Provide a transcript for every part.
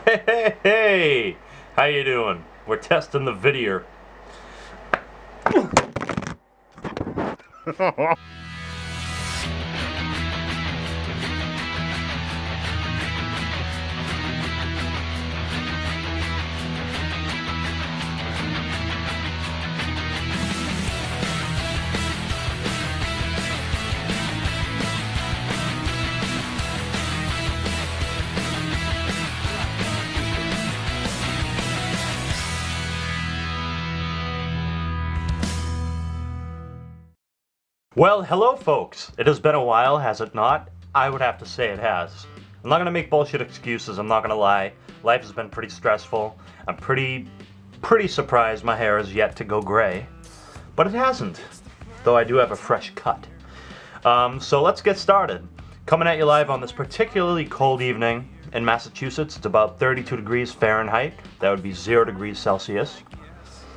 Hey, hey, hey! How you doing? We're testing the video. Well, hello folks. It has been a while, has it not? I would have to say it has. I'm not gonna make bullshit excuses, I'm not gonna lie. Life has been pretty stressful. I'm pretty surprised my hair is yet to go gray. But it hasn't, though I do have a fresh cut. So let's get started. Coming at you live on this particularly cold evening in Massachusetts. It's about 32 degrees Fahrenheit. That would be 0 degrees Celsius.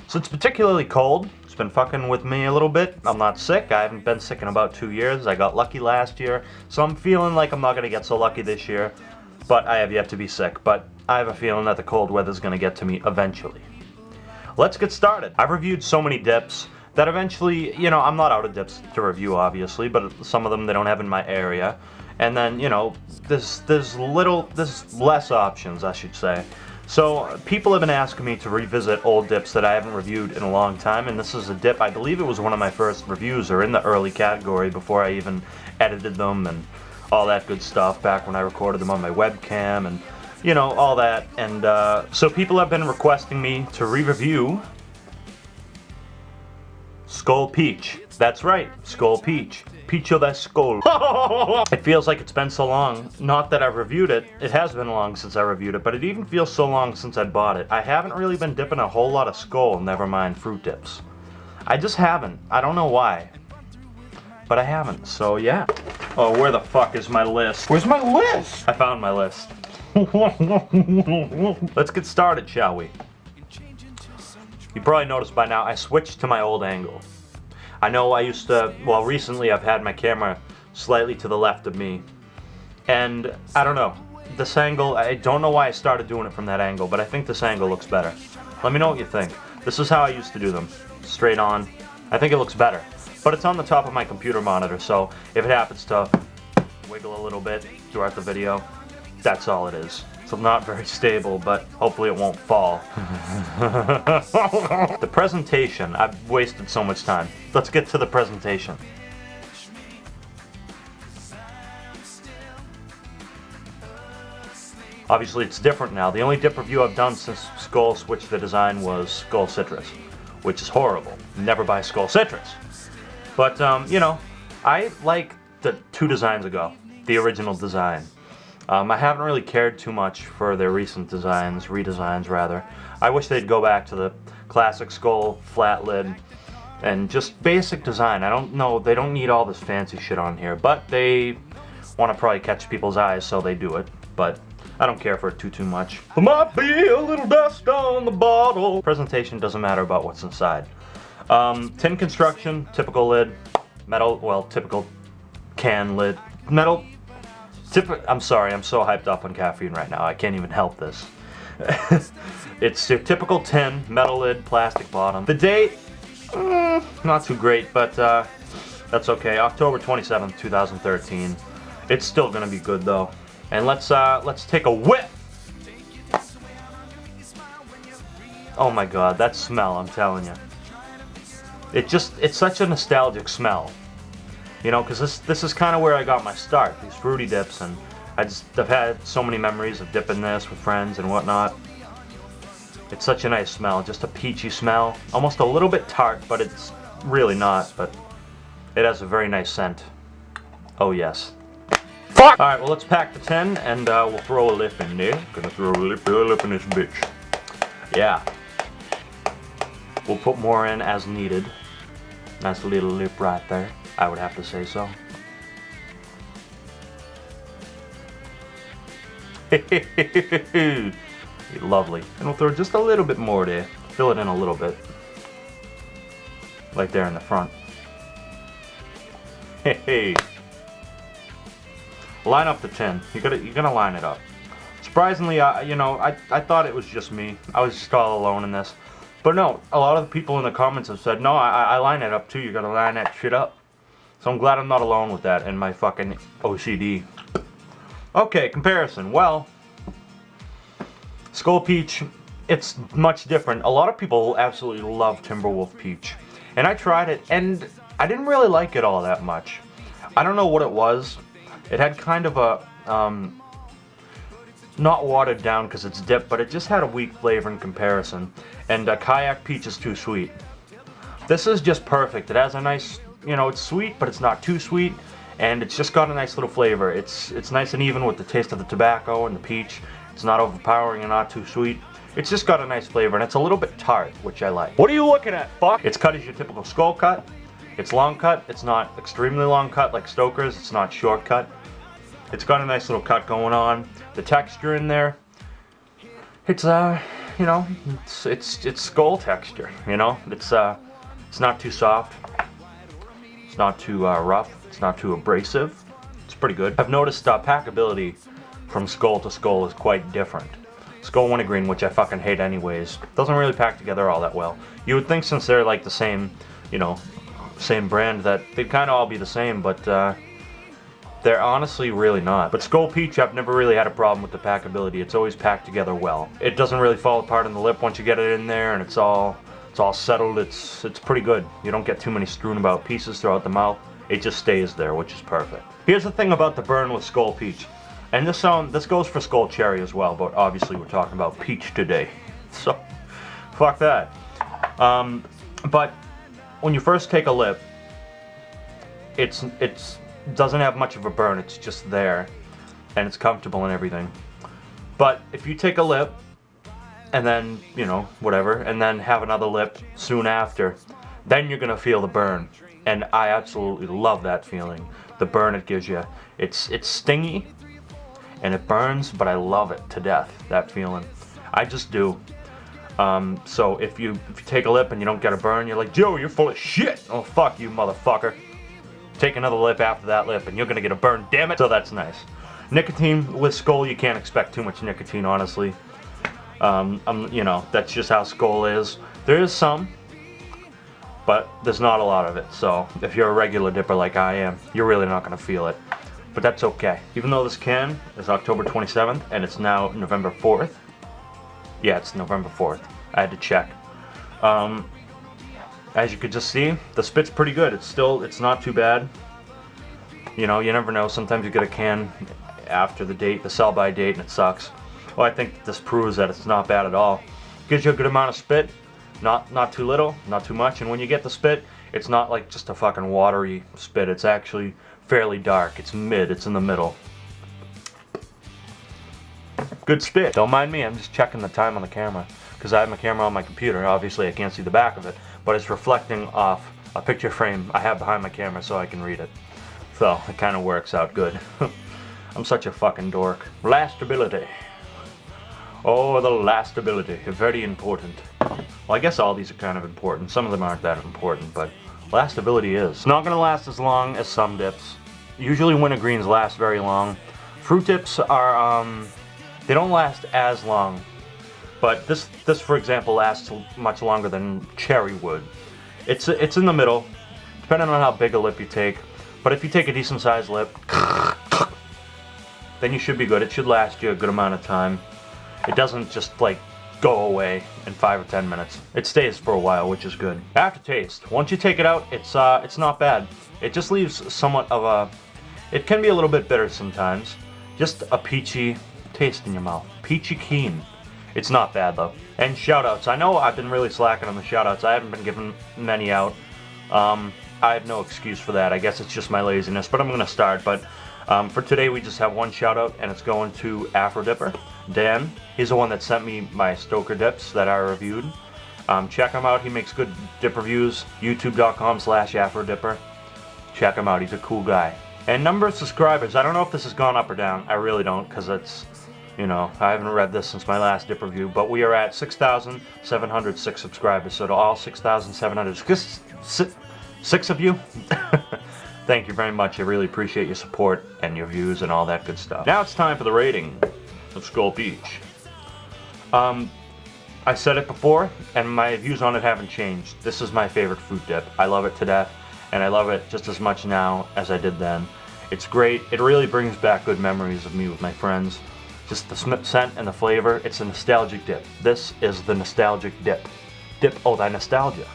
So it's particularly cold. It's been fucking with me a little bit. I'm not sick. I haven't been sick in about 2 years. I got lucky last year. So I'm feeling like I'm not going to get so lucky this year. But I have yet to be sick. But I have a feeling that the cold weather's going to get to me eventually. Let's get started. I've reviewed so many dips that eventually, you know, I'm not out of dips to review obviously, but some of them they don't have in my area. And then, you know, there's less options, I should say. So people have been asking me to revisit old dips that I haven't reviewed in a long time, and this is a dip, I believe it was one of my first reviews or in the early category before I even edited them and all that good stuff back when I recorded them on my webcam and, you know, all that. And so people have been requesting me to re-review Skoal Peach. That's right, Skoal Peach. Peach O Thy Skoal. It feels like it's been so long. Not that I've reviewed it. It has been long since I reviewed it, but it even feels so long since I bought it. I haven't really been dipping a whole lot of Skoal, never mind fruit dips. I just haven't. I don't know why. But I haven't, so yeah. Oh, where the fuck is my list? Where's my list? I found my list. Let's get started, shall we? You probably noticed by now I switched to my old angle. I know I used to, well, recently I've had my camera slightly to the left of me. And I don't know, this angle, I don't know why I started doing it from that angle, but I think this angle looks better. Let me know what you think. This is how I used to do them, straight on. I think it looks better. But it's on the top of my computer monitor, so if it happens to wiggle a little bit throughout the video, that's all it is. It's not very stable, but hopefully it won't fall. The presentation, I've wasted so much time. Let's get to the presentation. Obviously it's different now. The only dip review I've done since Skoal switched the design was Skoal Citrus, which is horrible. Never buy Skoal Citrus. But, you know, I like the 2 designs ago, the original design. I haven't really cared too much for their recent designs, redesigns rather. I wish they'd go back to the classic Skoal flat lid and just basic design. I don't know, they don't need all this fancy shit on here, but they want to probably catch people's eyes, so they do it. But I don't care for it too much. There might be a little dust on the bottle. Presentation doesn't matter about what's inside. Tin construction, typical lid, metal, well, typical can lid, metal. I'm sorry, I'm so hyped up on caffeine right now, I can't even help this. It's your typical tin, metal lid, plastic bottom. The date, not too great, but that's okay. October 27th, 2013. It's still gonna be good though. And let's take a whiff. Oh my god, that smell, I'm telling you. It's such a nostalgic smell. You know, because this is kind of where I got my start, these fruity dips, and I've had so many memories of dipping this with friends and whatnot. It's such a nice smell, just a peachy smell, almost a little bit tart, but it's really not, but it has a very nice scent. Oh yes. Fuck! Alright, well let's pack the tin, and we'll throw a lip in there. Gonna throw a lip in this bitch. Yeah. We'll put more in as needed. Nice little lip right there. I would have to say so. Lovely. And we'll throw just a little bit more there. Fill it in a little bit. Like there in the front. Line up the tin. You're gonna line it up. It's Surprisingly, I thought it was just me. I was just all alone in this. But no, a lot of the people in the comments have said, no, I line it up too. You gotta line that shit up. So I'm glad I'm not alone with that in my fucking OCD. Okay, comparison. Well, Skoal Peach, it's much different. A lot of people absolutely love Timberwolf Peach. And I tried it, and I didn't really like it all that much. I don't know what it was. It had kind of a, not watered down because it's dipped, but it just had a weak flavor in comparison. And Kayak Peach is too sweet. This is just perfect. It has a nice, it's sweet, but it's not too sweet. And it's just got a nice little flavor. It's nice and even with the taste of the tobacco and the peach. It's not overpowering and not too sweet. It's just got a nice flavor, and it's a little bit tart, which I like. What are you looking at, fuck? It's cut as your typical Skoal cut. It's long cut. It's not extremely long cut like Stoker's. It's not short cut. It's got a nice little cut going on. The texture in there, it's it's Skoal texture. It's not too soft. It's not too rough. It's not too abrasive. It's pretty good. I've noticed packability from Skoal to Skoal is quite different. Skoal Wintergreen, which I fucking hate anyways, doesn't really pack together all that well. You would think since they're like the same, same brand that they'd kind of all be the same, but they're honestly really not. But Skoal Peach, I've never really had a problem with the packability. It's always packed together well. It doesn't really fall apart in the lip once you get it in there, and it's all settled. It's pretty good. You don't get too many strewn about pieces throughout the mouth. It just stays there, which is perfect. Here's the thing about the burn with Skoal Peach. And this goes for Skoal Cherry as well, but obviously we're talking about peach today. So, fuck that. But when you first take a lip, it's doesn't have much of a burn. It's just there, and it's comfortable and everything. But if you take a lip, and then whatever, and then have another lip soon after, then you're gonna feel the burn. And I absolutely love that feeling. The burn it gives you. It's stingy. And it burns, but I love it to death, that feeling. I just do. So if you take a lip and you don't get a burn, you're like, Joe, you're full of shit. Oh, fuck you, motherfucker. Take another lip after that lip and you're gonna get a burn, damn it. So that's nice. Nicotine with Skoal, you can't expect too much nicotine, honestly. That's just how Skoal is. There is some, but there's not a lot of it. So if you're a regular dipper like I am, you're really not gonna feel it. But that's okay. Even though this can is October 27th and it's now November 4th. Yeah, it's November 4th. I had to check. As you could just see, the spit's pretty good. It's not too bad. You never know. Sometimes you get a can after the sell-by date, and it sucks. Well, I think this proves that it's not bad at all. Gives you a good amount of spit. Not too little, not too much. And when you get the spit, it's not like just a fucking watery spit. It's actually fairly dark. It's it's in the middle. Good spit. Don't mind me, I'm just checking the time on the camera because I have my camera on my computer. Obviously I can't see the back of it, but it's reflecting off a picture frame I have behind my camera so I can read it. So it kind of works out good. I'm such a fucking dork. Lastability. Oh, the lastability. Very important. Well, I guess all these are kind of important. Some of them aren't that important, but lastability is. Not gonna last as long as some dips. Usually wintergreens last very long. Fruit dips are, they don't last as long. But this for example lasts much longer than cherry would. It's in the middle, depending on how big a lip you take. But if you take a decent sized lip, then you should be good. It should last you a good amount of time. It doesn't just like go away in 5 or 10 minutes. It stays for a while, which is good. Aftertaste. Once you take it out, it's not bad. It just leaves somewhat of a, it can be a little bit bitter sometimes. Just a peachy taste in your mouth. Peachy keen. It's not bad though. And shoutouts. I know I've been really slacking on the shoutouts. I haven't been giving many out. I have no excuse for that. I guess it's just my laziness, but I'm gonna start. But for today, we just have one shout out, and it's going to Afro Dipper, Dan. He's the one that sent me my Stoker dips that I reviewed. Check him out. He makes good dip reviews. YouTube.com/AfroDipper. Check him out. He's a cool guy. And number of subscribers. I don't know if this has gone up or down. I really don't, because it's, I haven't read this since my last dip review. But we are at 6,706 subscribers. So to all 6,706 of you, thank you very much. I really appreciate your support and your views and all that good stuff. Now it's time for the rating. of Skoal Peach. I said it before, and my views on it haven't changed. This is my favorite fruit dip. I love it to death, and I love it just as much now as I did then. It's great. It really brings back good memories of me with my friends. Just the scent and the flavor. It's a nostalgic dip. This is the nostalgic dip. Dip O Thy Nostalgia.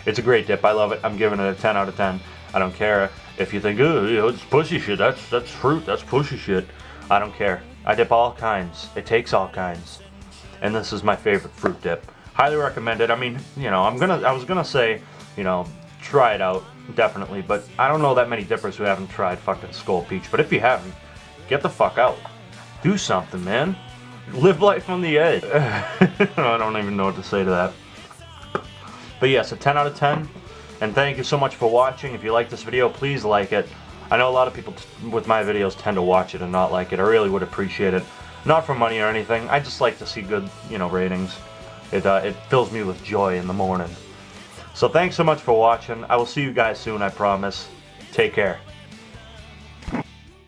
It's a great dip. I love it. I'm giving it a 10 out of 10. I don't care if you think, oh, you know, it's pussy shit. That's fruit. That's pussy shit. I don't care. I dip all kinds. It takes all kinds. And this is my favorite fruit dip. Highly recommended. I mean, you know, I was gonna say, you know, try it out, definitely, but I don't know that many dippers who haven't tried fucking Skoal Peach. But if you haven't, get the fuck out. Do something, man. Live life on the edge. I don't even know what to say to that. But yes, a 10 out of 10. And thank you so much for watching. If you like this video, please like it. I know a lot of people with my videos tend to watch it and not like it. I really would appreciate it. Not for money or anything. I just like to see good, you know, ratings. It fills me with joy in the morning. So thanks so much for watching. I will see you guys soon, I promise. Take care.